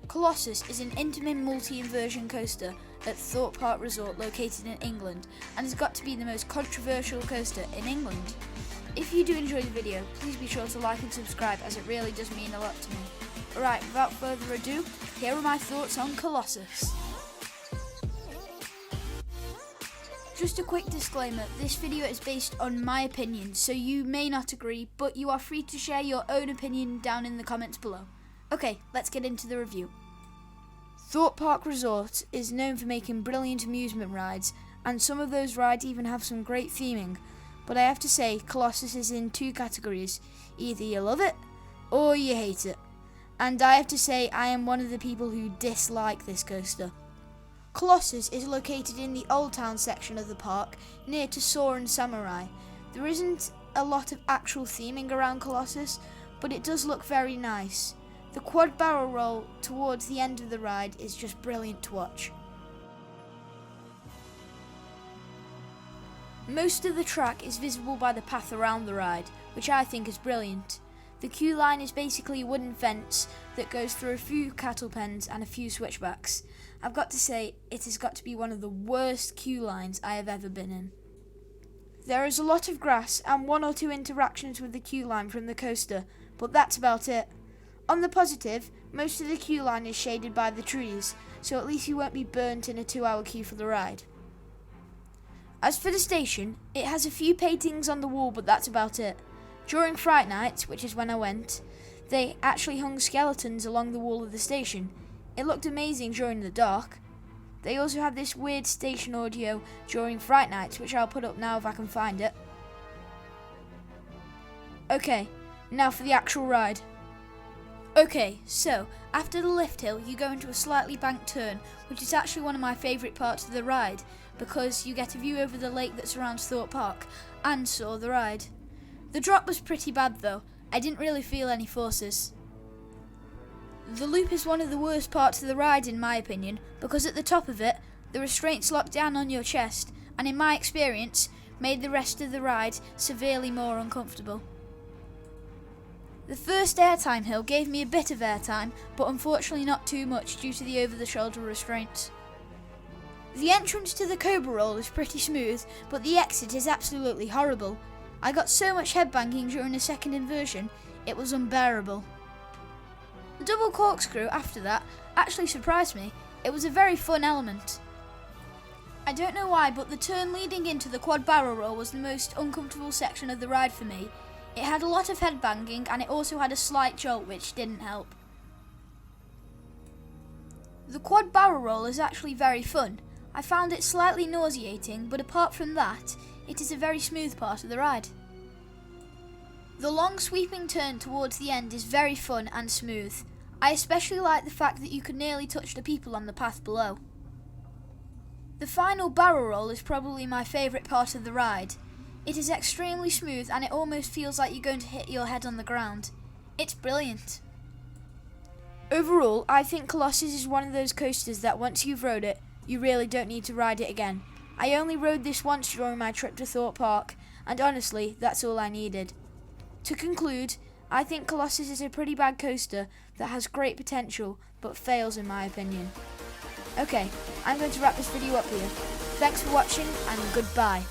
Colossus is an Intamin multi-inversion coaster at Thorpe Resort located in England and has got to be the most controversial coaster in England. If you do enjoy the video, please be sure to like and subscribe as it really does mean a lot to me. Alright, without further ado, here are my thoughts on Colossus. Just a quick disclaimer, this video is based on my opinion, so you may not agree, but you are free to share your own opinion down in the comments below. Okay, let's get into the review. Thorpe Resort is known for making brilliant amusement rides, and some of those rides even have some great theming, but I have to say Colossus is in two categories: either you love it or you hate it, and I have to say I am one of the people who dislike this coaster. Colossus is located in the Old Town section of the park, near to Soarin' Samurai. There isn't a lot of actual theming around Colossus, but it does look very nice. The quad barrel roll towards the end of the ride is just brilliant to watch. Most of the track is visible by the path around the ride, which I think is brilliant. The queue line is basically a wooden fence that goes through a few cattle pens and a few switchbacks. I've got to say, it has got to be one of the worst queue lines I have ever been in. There is a lot of grass and one or two interactions with the queue line from the coaster, but that's about it. On the positive, most of the queue line is shaded by the trees, so at least you won't be burnt in a 2-hour queue for the ride. As for the station, it has a few paintings on the wall, but that's about it. During Fright Night, which is when I went, they actually hung skeletons along the wall of the station. It looked amazing during the dark. They also had this weird station audio during Fright Nights, which I'll put up now if I can find it. Okay, now for the actual ride. Okay, so after the lift hill you go into a slightly banked turn, which is actually one of my favourite parts of the ride because you get a view over the lake that surrounds Thorpe Park and saw the ride. The drop was pretty bad though, I didn't really feel any forces. The loop is one of the worst parts of the ride in my opinion because at the top of it the restraints lock down on your chest and in my experience made the rest of the ride severely more uncomfortable. The first airtime hill gave me a bit of airtime, but unfortunately not too much due to the over-the-shoulder restraints. The entrance to the Cobra Roll is pretty smooth, but the exit is absolutely horrible. I got so much headbanging during the second inversion, it was unbearable. The double corkscrew after that actually surprised me. It was a very fun element. I don't know why, but the turn leading into the quad barrel roll was the most uncomfortable section of the ride for me. It had a lot of headbanging and it also had a slight jolt which didn't help. The quad barrel roll is actually very fun. I found it slightly nauseating, but apart from that, it is a very smooth part of the ride. The long sweeping turn towards the end is very fun and smooth. I especially like the fact that you could nearly touch the people on the path below. The final barrel roll is probably my favourite part of the ride. It is extremely smooth and it almost feels like you're going to hit your head on the ground. It's brilliant. Overall, I think Colossus is one of those coasters that once you've rode it, you really don't need to ride it again. I only rode this once during my trip to Thorpe Park, and honestly, that's all I needed. To conclude, I think Colossus is a pretty bad coaster that has great potential, but fails in my opinion. Okay, I'm going to wrap this video up here. Thanks for watching, and goodbye.